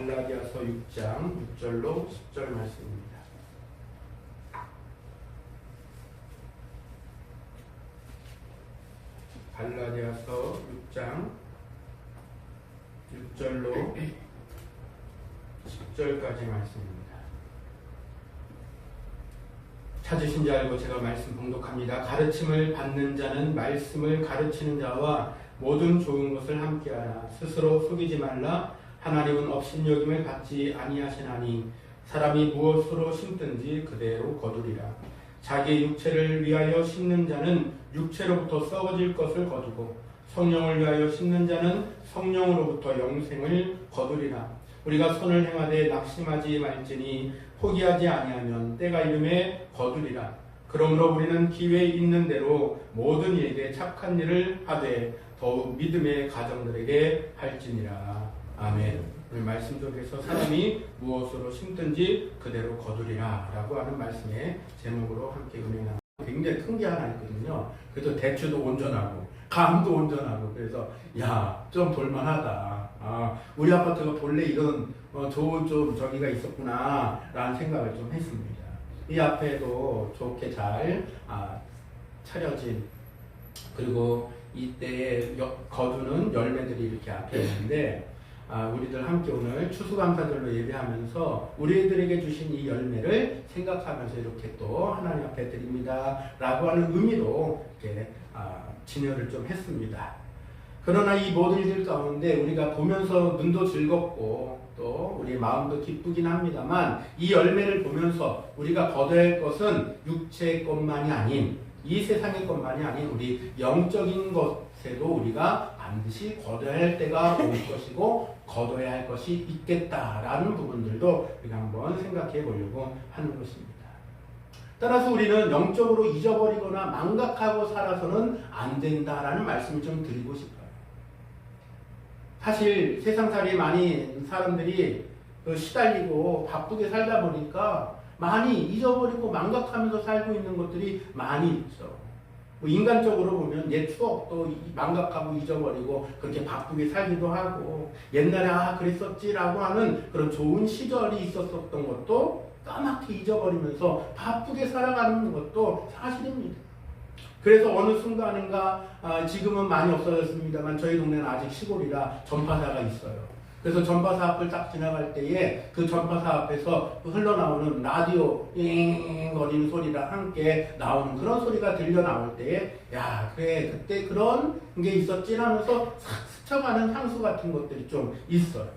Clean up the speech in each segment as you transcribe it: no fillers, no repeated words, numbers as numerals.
갈라디아서 6장 6절로 10절 말씀입니다. 갈라디아서 6장 6절로 10절까지 말씀입니다. 찾으신 줄 알고 제가 말씀 봉독합니다. 가르침을 받는 자는 말씀을 가르치는 자와 모든 좋은 것을 함께하라. 스스로 속이지 말라. 하나님은 업신여김을 받지 아니하시나니 사람이 무엇으로 심든지 그대로 거두리라. 자기 육체를 위하여 심는 자는 육체로부터 썩어질 것을 거두고 성령을 위하여 심는 자는 성령으로부터 영생을 거두리라. 우리가 선을 행하되 낙심하지 말지니 포기하지 아니하면 때가 이름에 거두리라. 그러므로 우리는 기회 있는 대로 모든 이에게 착한 일을 하되 더욱 믿음의 가정들에게 할지니라. 아멘. 오늘 말씀 속에서 사람이 무엇으로 심든지 그대로 거두리라 라고 하는 말씀의 제목으로 함께 은혜 나누고, 굉장히 큰 게 하나 있거든요. 그래도 대추도 온전하고 감도 온전하고, 그래서 야, 좀 볼만하다. 우리 아파트가 본래 이런 좋은 좀 저기가 있었구나 라는 생각을 좀 했습니다. 이 앞에도 좋게 잘 차려진, 그리고 이때에 거두는 열매들이 이렇게 앞에 있는데, 우리들 함께 오늘 추수감사절로 예배하면서 우리들에게 주신 이 열매를 생각하면서 이렇게 또 하나님 앞에 드립니다 라고 하는 의미로 이렇게 진열을 좀 했습니다. 그러나 이 모든 일 가운데 우리가 보면서 눈도 즐겁고 또 우리 마음도 기쁘긴 합니다만, 이 열매를 보면서 우리가 거둬야 할 것은 육체의 것만이 아닌, 이 세상의 것만이 아닌 우리 영적인 것에도 우리가 반드시 거둬야 할 때가 올 것이고 거둬야 할 것이 있겠다라는 부분들도 우리가 한번 생각해 보려고 하는 것입니다. 따라서 우리는 영적으로 잊어버리거나 망각하고 살아서는 안 된다라는 말씀을 좀 드리고 싶어요. 사실 세상살이 많이 사람들이 시달리고 바쁘게 살다 보니까 많이 잊어버리고 망각하면서 살고 있는 것들이 많이 있죠. 인간적으로 보면 옛 추억도 망각하고 잊어버리고 그렇게 바쁘게 살기도 하고, 옛날에 그랬었지라고 하는 그런 좋은 시절이 있었던 것도 까맣게 잊어버리면서 바쁘게 살아가는 것도 사실입니다. 그래서 어느 순간인가, 지금은 많이 없어졌습니다만 저희 동네는 아직 시골이라 전파사가 있어요. 그래서 전파사 앞을 딱 지나갈 때에 그 전파사 앞에서 흘러나오는 라디오 거리는 소리랑 함께 나오는 그런 소리가 들려 나올 때에, 야, 그래, 그때 그런 게 있었지 하면서 싹 스쳐가는 향수 같은 것들이 좀 있어요.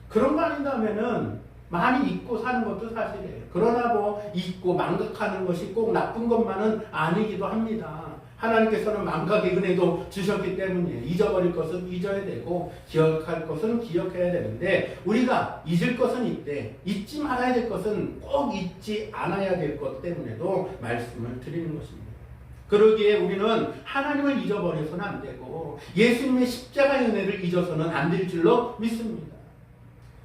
그런 거 아닌다면은 많이 잊고 사는 것도 사실이에요. 그러나 잊고 망각하는 것이 꼭 나쁜 것만은 아니기도 합니다. 하나님께서는 망각의 은혜도 주셨기 때문에 잊어버릴 것은 잊어야 되고 기억할 것은 기억해야 되는데, 우리가 잊을 것은 있되 잊지 말아야 될 것은 꼭 잊지 않아야 될 것 때문에도 말씀을 드리는 것입니다. 그러기에 우리는 하나님을 잊어버려서는 안 되고 예수님의 십자가의 은혜를 잊어서는 안 될 줄로 믿습니다.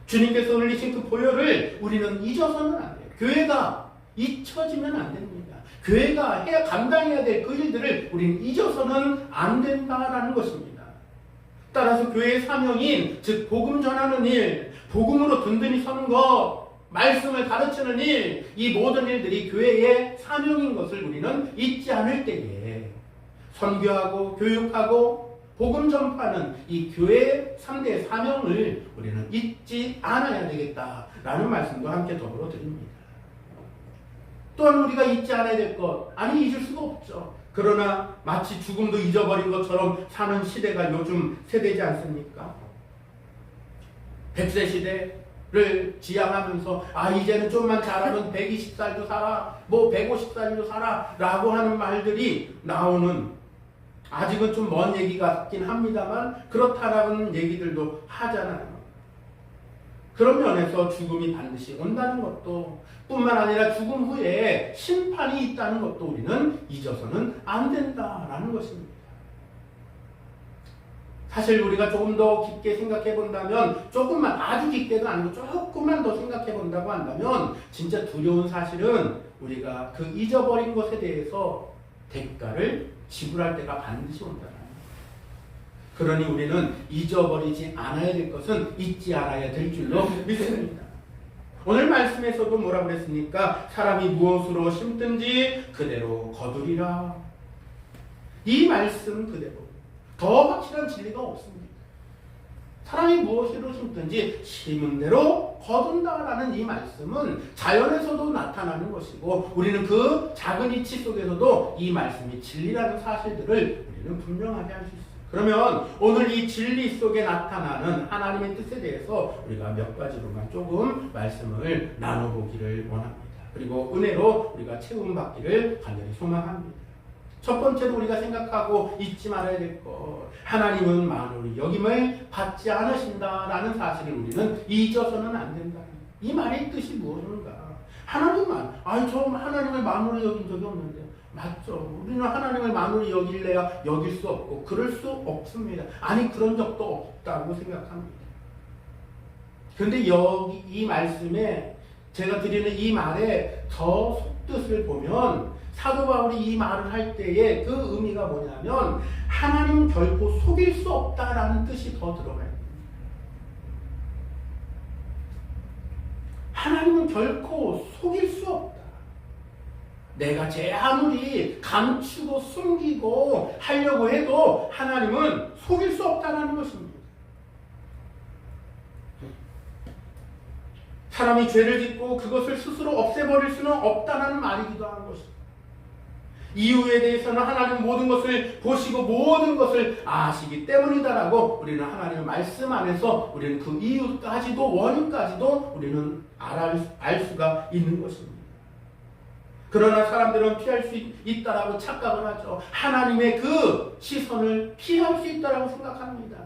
주님께서 흘리신 그 보혈을 우리는 잊어서는 안 돼요. 교회가 잊혀지면 안 됩니다. 교회가 감당해야 될 그 일들을 우리는 잊어서는 안 된다라는 것입니다. 따라서 교회의 사명인, 즉 복음 전하는 일, 복음으로 든든히 서는 것, 말씀을 가르치는 일, 이 모든 일들이 교회의 사명인 것을 우리는 잊지 않을 때에 선교하고 교육하고 복음 전파는 이 교회의 3대 사명을 우리는 잊지 않아야 되겠다라는 말씀도 함께 더불어 드립니다. 또한 우리가 잊지 않아야 될 것, 잊을 수가 없죠. 그러나 마치 죽음도 잊어버린 것처럼 사는 시대가 요즘 세대지 않습니까? 100세 시대를 지향하면서 이제는 좀만 잘하면 120살도 살아, 150살도 살아 라고 하는 말들이 나오는, 아직은 좀 먼 얘기 같긴 합니다만 그렇다라는 얘기들도 하잖아요. 그런 면에서 죽음이 반드시 온다는 것도, 뿐만 아니라 죽음 후에 심판이 있다는 것도 우리는 잊어서는 안 된다라는 것입니다. 사실 우리가 조금 더 깊게 생각해 본다면, 조금만, 아주 깊게도 아니고 조금만 더 생각해 본다고 한다면, 진짜 두려운 사실은 우리가 그 잊어버린 것에 대해서 대가를 지불할 때가 반드시 온다는 거예요. 그러니 우리는 잊어버리지 않아야 될 것은 잊지 않아야 될 줄로 믿습니다. 오늘 말씀에서도 뭐라고 그랬습니까? 사람이 무엇으로 심든지 그대로 거두리라. 이 말씀 그대로. 더 확실한 진리가 없습니다. 사람이 무엇으로 심든지 심은 대로 거둔다라는 이 말씀은 자연에서도 나타나는 것이고 우리는 그 작은 이치 속에서도 이 말씀이 진리라는 사실들을 우리는 분명하게 할 수 있습니다. 그러면 오늘 이 진리 속에 나타나는 하나님의 뜻에 대해서 우리가 몇 가지로만 조금 말씀을 나눠보기를 원합니다. 그리고 은혜로 우리가 채움받기를 간절히 소망합니다. 첫 번째로 우리가 생각하고 잊지 말아야 될 것, 하나님은 만물의 여김을 받지 않으신다라는 사실을 우리는 잊어서는 안 된다. 이 말의 뜻이 무엇인가? 하나님만, 저 하나님을 만물의 여긴 적이 없는데. 맞죠. 우리는 하나님을 만물이 여길래야 여길 수 없고 그럴 수 없습니다. 아니 그런 적도 없다고 생각합니다. 그런데 여기 이 말씀에 제가 드리는 이 말의 더 속뜻을 보면 사도 바울이 이 말을 할 때의 그 의미가 뭐냐면 하나님 결코 속일 수 없다라는 뜻이 더 들어가요. 하나님은 결코 속일 수 없다. 내가 제 아무리 감추고 숨기고 하려고 해도 하나님은 속일 수 없다는 것입니다. 사람이 죄를 짓고 그것을 스스로 없애버릴 수는 없다는 말이기도 한 것입니다. 이유에 대해서는 하나님 모든 것을 보시고 모든 것을 아시기 때문이다라고 우리는 하나님의 말씀 안에서 우리는 그 이유까지도 원인까지도 우리는 알 수가 있는 것입니다. 그러나 사람들은 피할 수 있다라고 착각을 하죠. 하나님의 그 시선을 피할 수 있다라고 생각합니다.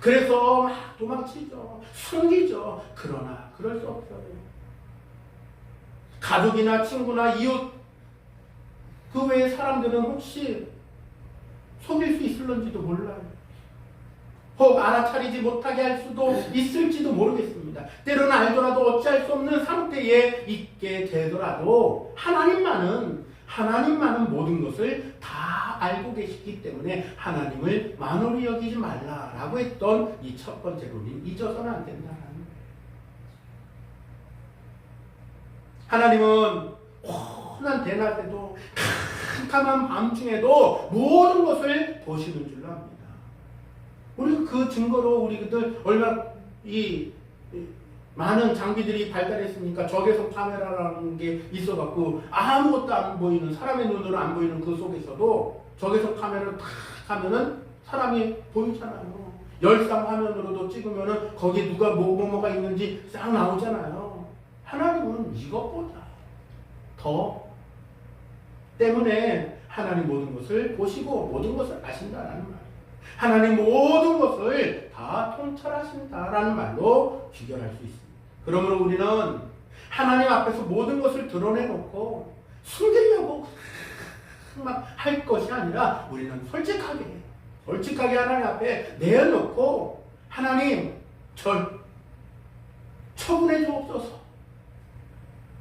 그래서 막 도망치죠. 숨기죠. 그러나 그럴 수 없어요. 가족이나 친구나 이웃 그 외의 사람들은 혹시 속일 수 있을런지도 몰라요. 혹 알아차리지 못하게 할 수도 있을지도 모르겠습니다. 때로는 알더라도 어찌할 수 없는 상태에 있게 되더라도 하나님만은 모든 것을 다 알고 계시기 때문에 하나님을 만홀히 여기지 말라라고 했던 이 첫 번째 룰이 잊어서는 안 된다는 거예요. 하나님은 혼한 대낮에도 캄캄한 밤중에도 모든 것을 보시는 줄로 압니다. 우리 그 증거로 우리들 얼마나 이 많은 장비들이 발달했으니까 적외선 카메라라는 게 있어갖고 아무것도 안 보이는 사람의 눈으로 안 보이는 그 속에서도 적외선 카메라를 탁 하면은 사람이 보이잖아요. 열상 화면으로도 찍으면은 거기에 누가 뭐가 있는지 싹 나오잖아요. 하나님은 이것보다 더 때문에 하나님 모든 것을 보시고 모든 것을 아신다라는 말. 하나님 모든 것을 다 통찰하신다라는 말로 비교할 수 있습니다. 그러므로 우리는 하나님 앞에서 모든 것을 드러내놓고 숨기려고 막 할 것이 아니라 우리는 솔직하게 하나님 앞에 내어놓고 하나님 절 처분해 주옵소서.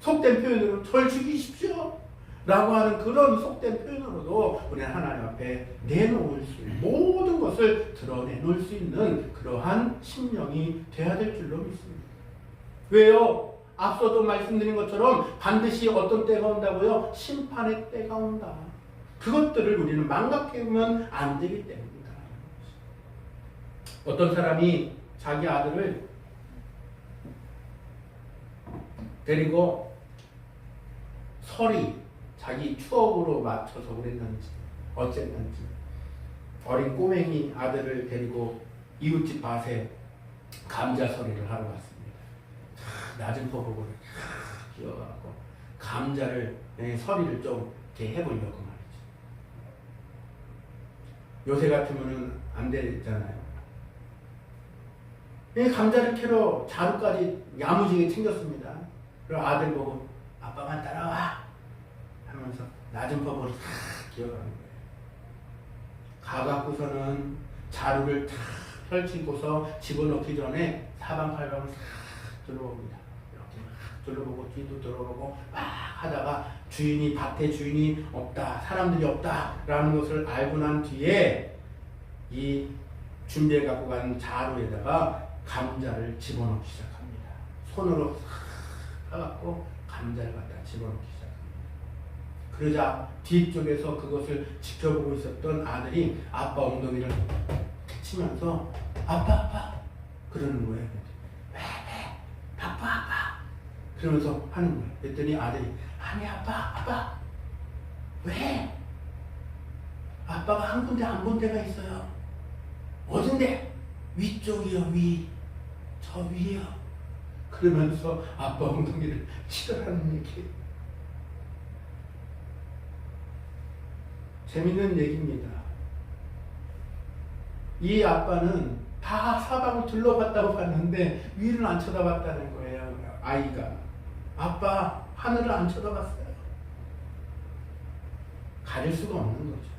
속된 표현으로 절 죽이십시오 라고 하는 그런 속된 표현으로도 우리는 하나님 앞에 내놓을 수 있는 모든 것을 드러내놓을 수 있는 그러한 심령이 되어야 될 줄로 믿습니다. 왜요? 앞서도 말씀드린 것처럼 반드시 어떤 때가 온다고요? 심판의 때가 온다. 그것들을 우리는 망각해오면 안 되기 때문이다. 어떤 사람이 자기 아들을 데리고 설이 자기 추억으로 맞춰서 그랬는지 어쨌는지 어린 꼬맹이 아들을 데리고 이웃집 밭에 감자서리를 하러 갔습니다. 낮은 포복을 끼워갖고 감자를 서리를 좀 이렇게 해보려고 말이죠. 요새 같으면은 안 되잖아요. 감자를 캐러 자루까지 야무지게 챙겼습니다. 그리고 아들 보고 아빠만 따라와 하면서 낮은 법으로 탁 기어가는 거예요. 가갖고서는 자루를 탁 펼치고서 집어넣기 전에 사방팔방을 탁 둘러봅니다. 이렇게 막 둘러보고 뒤도 둘러보고 막 하다가 밭에 주인이 없다, 사람들이 없다라는 것을 알고 난 뒤에 이 준비해 갖고 간 자루에다가 감자를 집어넣기 시작합니다. 손으로 싹 해갖고 감자를 갖다 집어넣기 시작합니다. 그러자 뒤쪽에서 그것을 지켜보고 있었던 아들이 아빠 엉덩이를 치면서 아빠 그러는 거예요. 왜 아빠 그러면서 하는 거예요. 그랬더니 아들이 아니 아빠 왜? 아빠가 한 군데 안 본 데가 있어요. 어딘데? 위쪽이요. 저 위요. 그러면서 아빠 엉덩이를 치더라는 얘기예요. 재밌는 얘기입니다. 이 아빠는 다 사방을 둘러봤다고 봤는데 위를 안 쳐다봤다는 거예요. 아이가. 아빠 하늘을 안 쳐다봤어요. 가릴 수가 없는 거죠.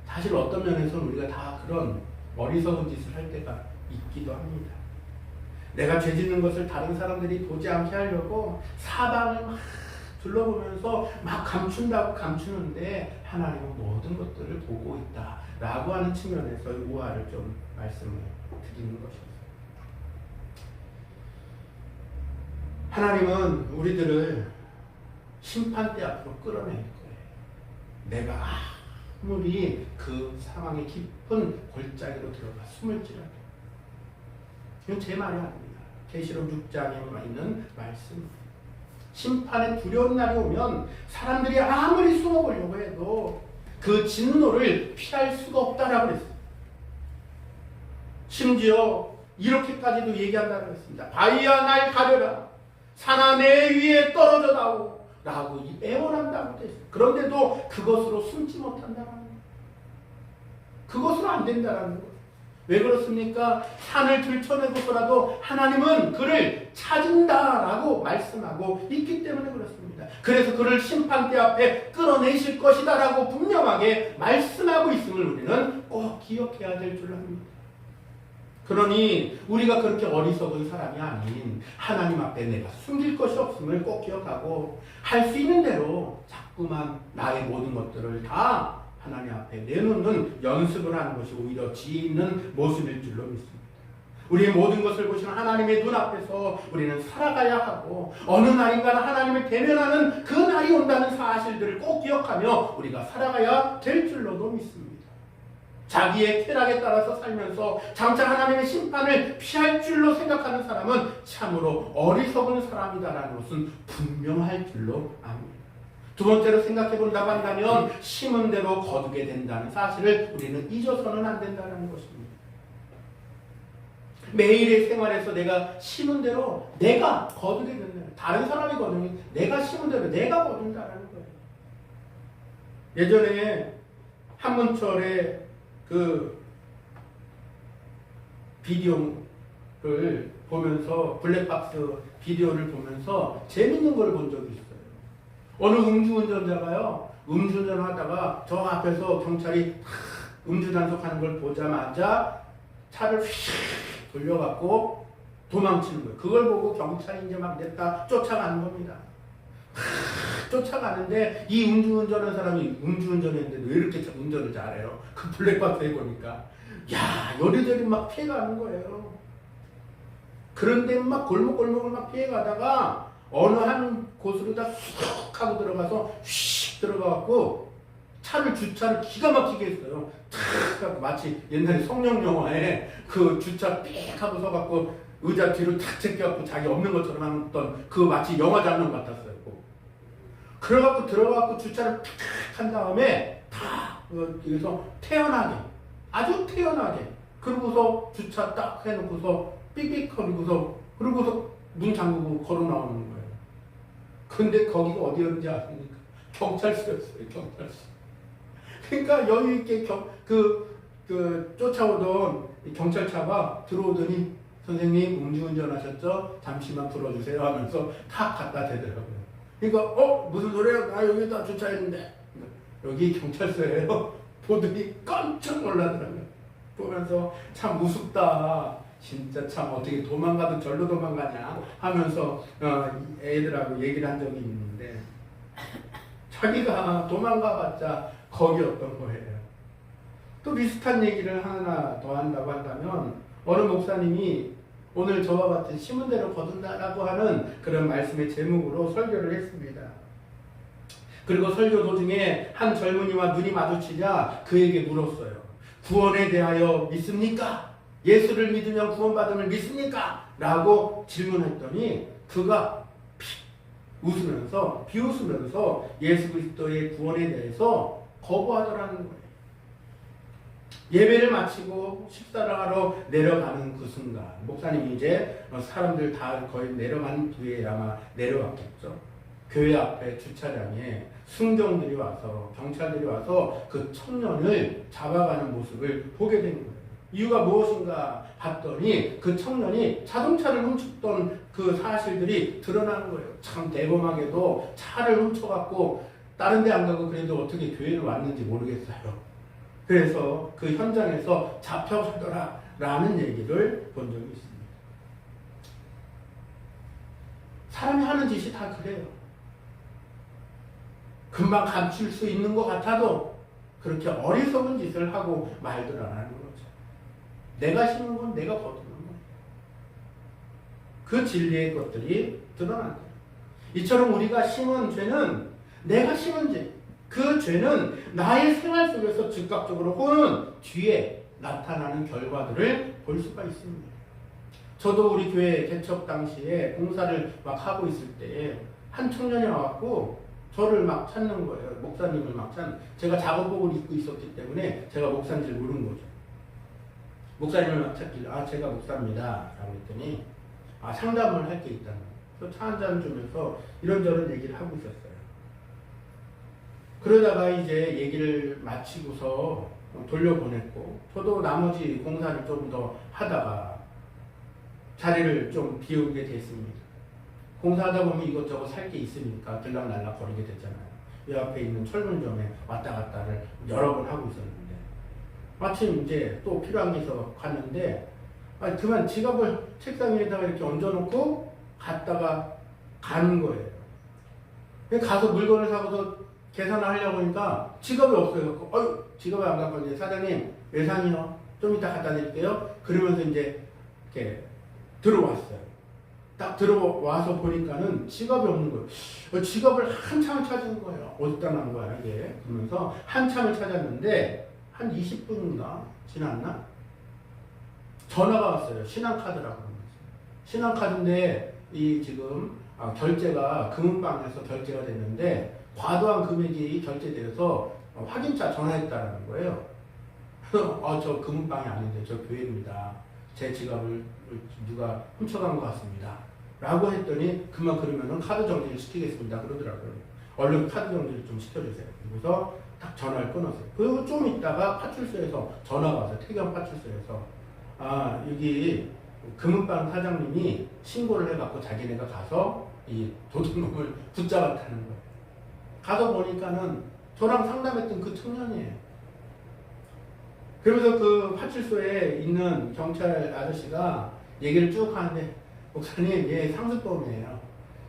사실 어떤 면에서는 우리가 다 그런 어리석은 짓을 할 때가 있기도 합니다. 내가 죄 짓는 것을 다른 사람들이 보지 않게 하려고 사방을 막 둘러보면서 막 감춘다고 감추는데 하나님은 모든 것들을 보고 있다라고 하는 측면에서 우화를 좀 말씀을 드리는 것입니다. 하나님은 우리들을 심판대 앞으로 끌어낼 거예요. 내가 아무리 그 상황의 깊은 골짜기로 들어가 숨을 찌라도. 이건 제 말이 아닙니다. 계시록 6장에 있는 말씀. 심판의 두려운 날이 오면 사람들이 아무리 숨어보려고 해도 그 진노를 피할 수가 없다라고 했어요. 심지어 이렇게까지도 얘기한다고 했습니다. 바위야 날 가려라. 산아 내 위에 떨어져 나오. 라고 애원한다고 했어요. 그런데도 그것으로 숨지 못한다는 거예요. 그것으로 안 된다는 거예요. 왜 그렇습니까? 산을 들춰내고서라도 하나님은 그를 찾은다라고 말씀하고 있기 때문에 그렇습니다. 그래서 그를 심판대 앞에 끌어내실 것이다라고 분명하게 말씀하고 있음을 우리는 꼭 기억해야 될 줄 압니다. 그러니 우리가 그렇게 어리석은 사람이 아닌 하나님 앞에 내가 숨길 것이 없음을 꼭 기억하고 할 수 있는 대로 자꾸만 나의 모든 것들을 다 하나님 앞에 내놓는 연습을 하는 것이 오히려 지혜 있는 모습일 줄로 믿습니다. 우리의 모든 것을 보시는 하나님의 눈앞에서 우리는 살아가야 하고 어느 날인가는 하나님을 대면하는 그 날이 온다는 사실들을 꼭 기억하며 우리가 살아가야 될 줄로도 믿습니다. 자기의 쾌락에 따라서 살면서 장차 하나님의 심판을 피할 줄로 생각하는 사람은 참으로 어리석은 사람이다라는 것은 분명할 줄로 압니다. 두 번째로 생각해 본다고 한다면 심은 대로 거두게 된다는 사실을 우리는 잊어서는 안 된다는 것입니다. 매일의 생활에서 내가 심은 대로 내가 거두게 된다. 다른 사람이 거두니 내가 심은 대로 내가 거둔다는 거예요. 예전에 한문철의 그 비디오를 보면서 블랙박스 비디오를 보면서 재밌는 걸 본 적이 있어요. 어느 음주운전자가요, 음주운전 하다가 저 앞에서 경찰이 음주단속하는 걸 보자마자 차를 휙 돌려갖고 도망치는 거예요. 그걸 보고 경찰이 이제 막 냈다 쫓아가는 겁니다. 쫓아가는데 이 음주운전한 사람이 음주운전했는데 왜 이렇게 운전을 잘해요? 그 블랙박스에 보니까 야 요리조리 막 피해가는 거예요. 그런데 막 골목골목을 막 피해가다가 어느 한 곳으로 다 쑥 하고 들어가서 휙 들어가갖고 주차를 기가 막히게 했어요. 탁 하고 마치 옛날에 성령 영화에 그 주차 삑 하고 서갖고 의자 뒤로 탁 제껴갖고 자기 없는 것처럼 했던 그 마치 영화 장면 같았어요. 그래갖고 들어가갖고 주차를 탁 한 다음에 다 여기서 태연하게 아주 태연하게 그러고서 주차 딱 해놓고서 삑삑 거리고서 그러고서 문 잠그고 걸어 나오는 거예요. 근데 거기가 어디였는지 아십니까? 경찰서였어요. 경찰서. 그러니까 여유 있게 쫓아오던 경찰차가 들어오더니 선생님 음주운전 하셨죠? 잠시만 풀어주세요 하면서 탁 갖다 대더라고요. 그러니까 무슨 소리야? 나 여기다 주차했는데 여기 경찰서예요. 보더니 깜짝 놀라더라고요. 보면서 참 우습다. 진짜 참 어떻게 도망가도 절로 도망가냐 하면서 애들하고 얘기를 한 적이 있는데 자기가 도망가봤자 거기였던 거예요. 또 비슷한 얘기를 하나 더 한다고 한다면 어느 목사님이 오늘 저와 같은 심은 대로 거둔다라고 하는 그런 말씀의 제목으로 설교를 했습니다. 그리고 설교 도중에 한 젊은이와 눈이 마주치자 그에게 물었어요. 구원에 대하여 믿습니까? 예수를 믿으면 구원받음을 믿습니까? 라고 질문했더니 그가 웃으면서 비웃으면서 예수 그리스도의 구원에 대해서 거부하더라는 거예요. 예배를 마치고 식사를 하러 내려가는 그 순간 목사님이 이제 사람들 다 거의 내려간 뒤에 아마 내려갔겠죠. 교회 앞에 주차장에 순경들이 와서 경찰들이 와서 그 청년을 잡아가는 모습을 보게 된 거예요. 이유가 무엇인가 봤더니 그 청년이 자동차를 훔쳤던 그 사실들이 드러나는 거예요. 참 대범하게도 차를 훔쳐갖고 다른 데 안 가고 그래도 어떻게 교회를 왔는지 모르겠어요. 그래서 그 현장에서 잡혀가더라 라는 얘기를 본 적이 있습니다. 사람이 하는 짓이 다 그래요. 금방 감출 수 있는 것 같아도 그렇게 어리석은 짓을 하고 말더라라는 거죠. 내가 심은 건 내가 거두는 거예요. 그 진리의 것들이 드러난다. 이처럼 우리가 심은 죄는 내가 심은 죄, 그 죄는 나의 생활 속에서 즉각적으로 혹은 뒤에 나타나는 결과들을 볼 수가 있습니다. 저도 우리 교회 개척 당시에 공사를 막 하고 있을 때 한 청년이 와갖고 저를 막 찾는 거예요. 목사님을 막 찾는. 제가 작업복을 입고 있었기 때문에 제가 목사인 줄 모르는 거죠. 목사님을 막 찾길래 제가 목사입니다 라고 했더니 상담을 할 게 있다는 거예요. 차 한 잔 주면서 이런저런 얘기를 하고 있었어요. 그러다가 이제 얘기를 마치고서 돌려보냈고 저도 나머지 공사를 조금 더 하다가 자리를 좀 비우게 됐습니다. 공사하다 보면 이것저것 살 게 있으니까 들락날락 거리게 됐잖아요. 이 앞에 있는 철문점에 왔다 갔다를 여러 번 하고 있었는데 마침 이제 또 필요한 게 있어 갔는데 그만 지갑을 책상 위에다가 이렇게 얹어놓고 갔다가 가는 거예요. 가서 물건을 사고서 계산을 하려고 하니까 지갑이 없어요. 지갑을 안 갖고 이제 사장님 외상이요. 좀 이따 갖다 드릴게요. 그러면서 이제 이렇게 들어왔어요. 딱 들어와서 보니까는 지갑이 없는 거예요. 지갑을 한참을 찾은 거예요. 어디다 난 거야 이게. 그러면서 한참을 찾았는데 한 20분인가 지났나? 전화가 왔어요. 신한카드라고. 신한카드인데 이 지금 결제가 금은방에서 결제가 됐는데 과도한 금액이 결제돼서 확인차 전화했다라는 거예요. 저 금은방이 아닌데 저 교회입니다. 제 지갑을 누가 훔쳐간 것 같습니다. 라고 했더니 그만 그러면은 카드 정지를 시키겠습니다. 그러더라고요. 얼른 카드 정지를 좀 시켜주세요. 그래서 딱 전화를 끊었어요. 그리고 좀 있다가 파출소에서 전화가 왔어요. 태경 파출소에서 여기 금은방 사장님이 신고를 해갖고 자기네가 가서 이 도둑놈을 붙잡았다는 거예요. 가서 보니까는 저랑 상담했던 그 청년이에요. 그러면서 그 파출소에 있는 경찰 아저씨가 얘기를 쭉 하는데 목사님 얘 상습범이에요.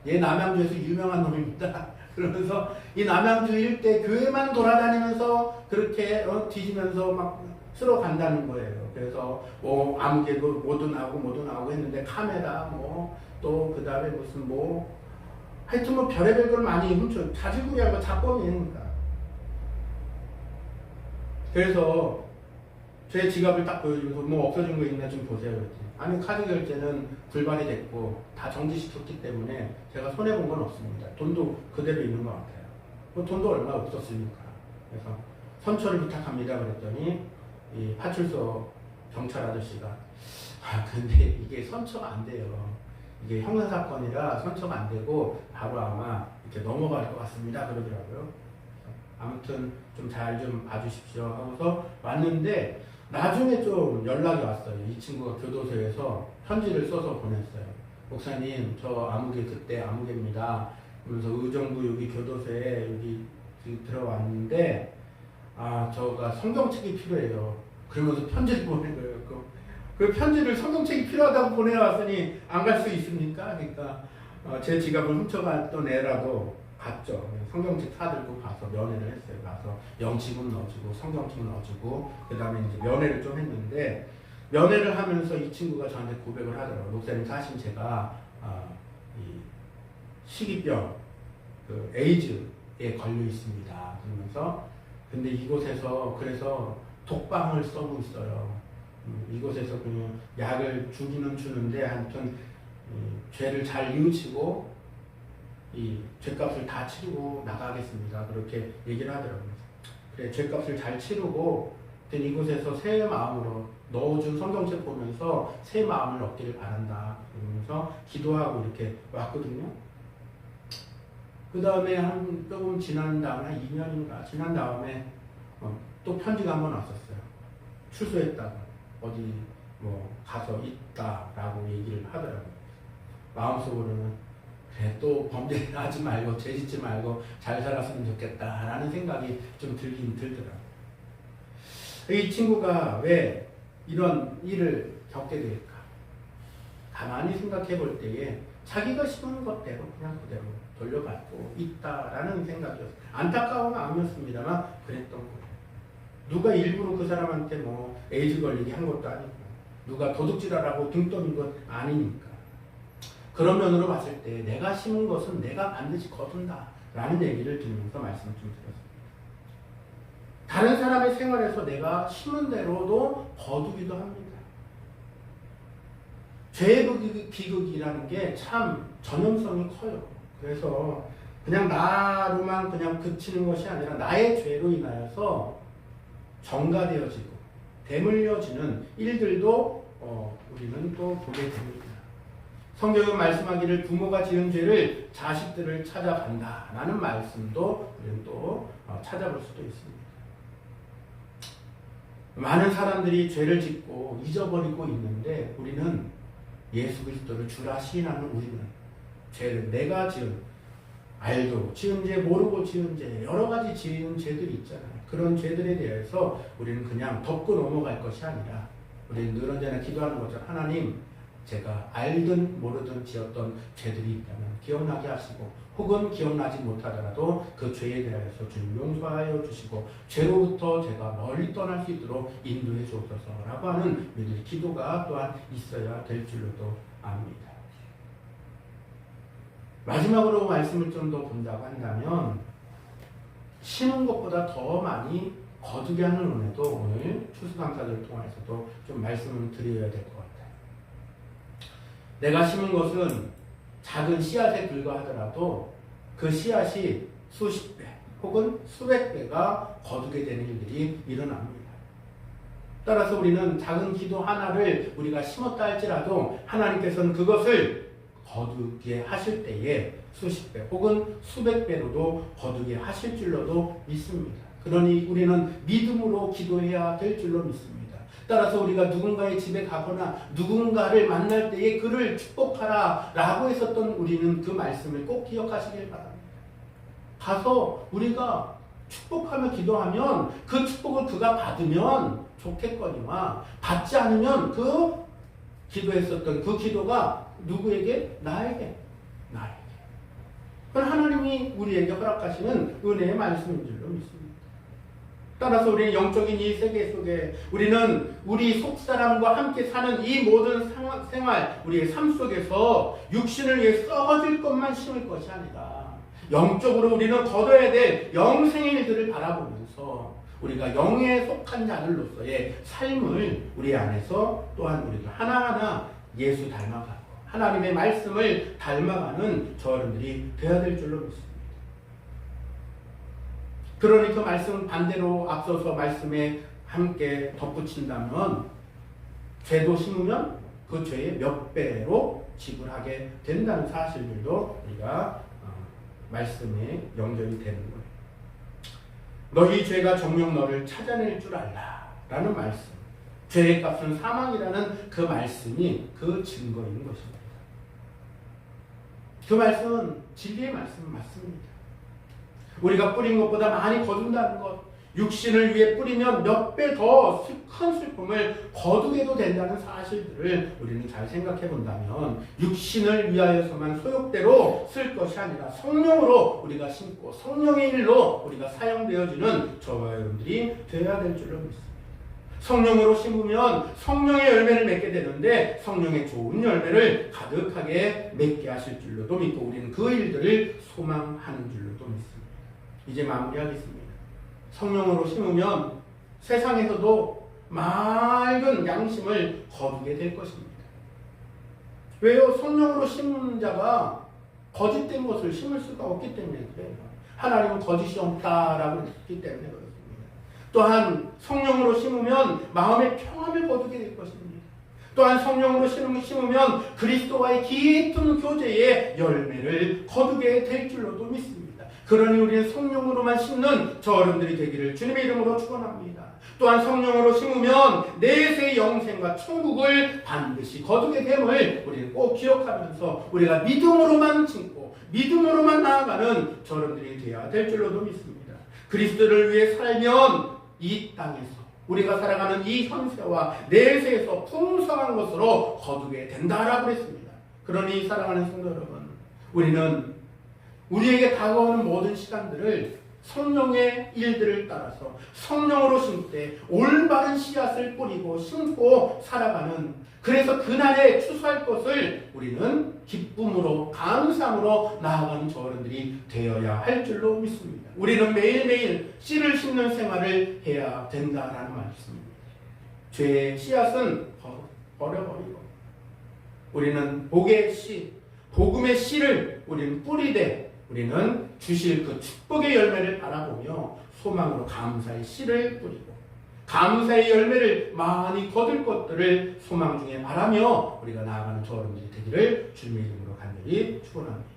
얘 남양주에서 유명한 놈입니다. 그러면서 이 남양주 일대 교회만 돌아다니면서 그렇게 뒤지면서 막 쓸어 간다는 거예요. 그래서 아무개도 뭐도 나오고 했는데 카메라 또 그 다음에 무슨 하여튼 별의별 걸 많이 훔쳐 자질구레한 작범이니까. 그래서 제 지갑을 딱 보여주면서 없어진 거 있나 좀 보세요. 그랬더니 아니 카드 결제는 불발이 됐고 다 정지시켰기 때문에 제가 손해본 건 없습니다. 돈도 그대로 있는 것 같아요. 돈도 얼마 없었으니까. 그래서 선처를 부탁합니다. 그랬더니 이 파출소 경찰 아저씨가 근데 이게 선처가 안 돼요. 이게 형사사건이라 선처가 안 되고 바로 아마 이렇게 넘어갈 것 같습니다. 그러더라고요. 아무튼 좀 잘 좀 봐주십시오 하고서 왔는데 나중에 좀 연락이 왔어요. 이 친구가 교도소에서 편지를 써서 보냈어요. 목사님 저 아무개 그때 아무개입니다. 그러면서 의정부 여기 교도소에 여기 들어왔는데 저가 성경책이 필요해요. 그러면서 편지를 보낸 거예요. 그 편지를 성경책이 필요하다고 보내왔으니 안 갈 수 있습니까? 그러니까 제 지갑을 훔쳐갔던 애라도 갔죠. 성경책 사들고 가서 면회를 했어요. 가서 영치금 넣어주고 성경책 넣어주고 그 다음에 이제 면회를 좀 했는데 면회를 하면서 이 친구가 저한테 고백을 하더라고요. 목사님 사실 제가 이 식이병, 그 에이즈에 걸려 있습니다. 그러면서 근데 이곳에서 그래서 독방을 써고 있어요. 이곳에서 그냥 약을 주기는 주는데 하여튼 죄를 잘 뉘우치고 이 죄값을 다 치르고 나가겠습니다. 그렇게 얘기를 하더라고요. 그래, 죄값을 잘 치르고 이곳에서 새 마음으로 넣어준 성경책 보면서 새 마음을 얻기를 바란다. 그러면서 기도하고 이렇게 왔거든요. 그 다음에 한 조금 지난 다음에 한 2년인가 지난 다음에 또 편지가 한 번 왔었어요. 출소했다고 어디 뭐 가서 있다라고 얘기를 하더라고요. 마음속으로는 그래, 또 범죄 하지 말고 죄 짓지 말고 잘 살았으면 좋겠다라는 생각이 좀 들긴 들더라고요. 이 친구가 왜 이런 일을 겪게 될까? 가만히 생각해 볼 때에 자기가 심은 것대로 그냥 그대로 돌려받고 있다라는 생각이었어요. 안타까운 마음이었습니다만 그랬던 거예요. 누가 일부러 그 사람한테 뭐 에이즈 걸리게 한 것도 아니고 누가 도둑질하라고 등 떠는 것 아니니까. 그런 면으로 봤을 때 내가 심은 것은 내가 반드시 거둔다 라는 얘기를 들으면서 말씀을 좀 드렸습니다. 다른 사람의 생활에서 내가 심은 대로도 거두기도 합니다. 죄의 비극이라는 게 참 전염성이 커요. 그래서 그냥 나로만 그냥 그치는 것이 아니라 나의 죄로 인하여서 전가되어지고 대물려지는 일들도 우리는 또 보게 됩니다. 성경은 말씀하기를 부모가 지은 죄를 자식들을 찾아간다 라는 말씀도 우리는 또 찾아볼 수도 있습니다. 많은 사람들이 죄를 짓고 잊어버리고 있는데 우리는 예수 그리스도를 주라 시인하는 우리는 죄를 내가 지은 알도 지은 죄 모르고 지은 죄 여러 가지 지은 죄들이 있잖아요. 그런 죄들에 대해서 우리는 그냥 덮고 넘어갈 것이 아니라 우리는 늘 언제나 기도하는 거죠. 하나님 제가 알든 모르든 지었던 죄들이 있다면 기억나게 하시고 혹은 기억나지 못하더라도 그 죄에 대해서 주님 용서하여 주시고 죄로부터 제가 멀리 떠날 수 있도록 인도해 주옵소서라고 하는 우리들의 기도가 또한 있어야 될 줄로도 압니다. 마지막으로 말씀을 좀 더 본다고 한다면 심은 것보다 더 많이 거두게 하는 은혜도 오늘 추수감사절을 통해서도 좀 말씀을 드려야 될 것 같아요. 내가 심은 것은 작은 씨앗에 불과하더라도 그 씨앗이 수십 배 혹은 수백 배가 거두게 되는 일들이 일어납니다. 따라서 우리는 작은 기도 하나를 우리가 심었다 할지라도 하나님께서는 그것을 거두게 하실 때에 수십 배 혹은 수백 배로도 거두게 하실 줄로도 믿습니다. 그러니 우리는 믿음으로 기도해야 될 줄로 믿습니다. 따라서 우리가 누군가의 집에 가거나 누군가를 만날 때에 그를 축복하라 라고 했었던 우리는 그 말씀을 꼭 기억하시길 바랍니다. 가서 우리가 축복하며 기도하면 그 축복을 그가 받으면 좋겠거니와 받지 않으면 그 기도했었던 그 기도가 누구에게? 나에게. 그건 하나님이 우리에게 허락하시는 은혜의 말씀인 줄로 믿습니다. 따라서 우리는 영적인 이 세계 속에 우리는 우리 속사람과 함께 사는 이 모든 생활, 우리의 삶 속에서 육신을 위해 썩어질 것만 심을 것이 아니라 영적으로 우리는 거둬야 될 영생의 일들을 바라보면서 우리가 영에 속한 자들로서의 삶을 우리 안에서 또한 우리도 하나하나 예수 닮아가고 하나님의 말씀을 닮아가는 저여러분들이 되어야 될 줄로 믿습니다. 그러니 그 말씀 반대로 앞서서 말씀에 함께 덧붙인다면 죄도 심으면 그 죄의 몇 배로 지불하게 된다는 사실들도 우리가 말씀에 연결이 되는 거예요. 너희 죄가 정녕 너를 찾아낼 줄 알라 라는 말씀, 죄의 값은 사망이라는 그 말씀이 그 증거인 것입니다. 그 말씀은 진리의 말씀 맞습니다. 우리가 뿌린 것보다 많이 거둔다는 것, 육신을 위해 뿌리면 몇 배 더 큰 슬픔을 거두게도 된다는 사실들을 우리는 잘 생각해 본다면 육신을 위하여서만 소욕대로 쓸 것이 아니라 성령으로 우리가 심고 성령의 일로 우리가 사용되어지는 저와 여러분들이 되어야 될 줄로 믿습니다. 성령으로 심으면 성령의 열매를 맺게 되는데 성령의 좋은 열매를 가득하게 맺게 하실 줄로도 믿고 우리는 그 일들을 소망하는 줄로도 믿습니다. 이제 마무리하겠습니다. 성령으로 심으면 세상에서도 맑은 양심을 거두게 될 것입니다. 왜요? 성령으로 심는 자가 거짓된 것을 심을 수가 없기 때문에 그래요. 하나님은 거짓이 없다라고 했기 때문에 그렇습니다. 또한 성령으로 심으면 마음의 평안을 거두게 될 것입니다. 또한 성령으로 심으면 그리스도와의 깊은 교제의 열매를 거두게 될 줄로도 믿습니다. 그러니 우리는 성령으로만 심는 저 어른들이 되기를 주님의 이름으로 축원합니다. 또한 성령으로 심으면 내세의 영생과 천국을 반드시 거두게 됨을 우리는 꼭 기억하면서 우리가 믿음으로만 심고 믿음으로만 나아가는 저 어른들이 되어야 될 줄로도 믿습니다. 그리스도를 위해 살면 이 땅에서 우리가 살아가는 이 현세와 내세에서 풍성한 것으로 거두게 된다라고 했습니다. 그러니 사랑하는 성도 여러분, 우리는 우리에게 다가오는 모든 시간들을 성령의 일들을 따라서 성령으로 심때 올바른 씨앗을 뿌리고 심고 살아가는, 그래서 그날에 추수할 것을 우리는 기쁨으로 감사함으로 나아가는 저 어른들이 되어야 할 줄로 믿습니다. 우리는 매일매일 씨를 심는 생활을 해야 된다라는 말씀입니다. 죄의 씨앗은 버려버리고 우리는 복의 씨, 복음의 씨를 우리는 뿌리되 우리는 주실 그 축복의 열매를 바라보며 소망으로 감사의 씨를 뿌리고 감사의 열매를 많이 거둘 것들을 소망 중에 바라며 우리가 나아가는 저 어른들이 되기를 주님의 이름으로 간절히 축원합니다.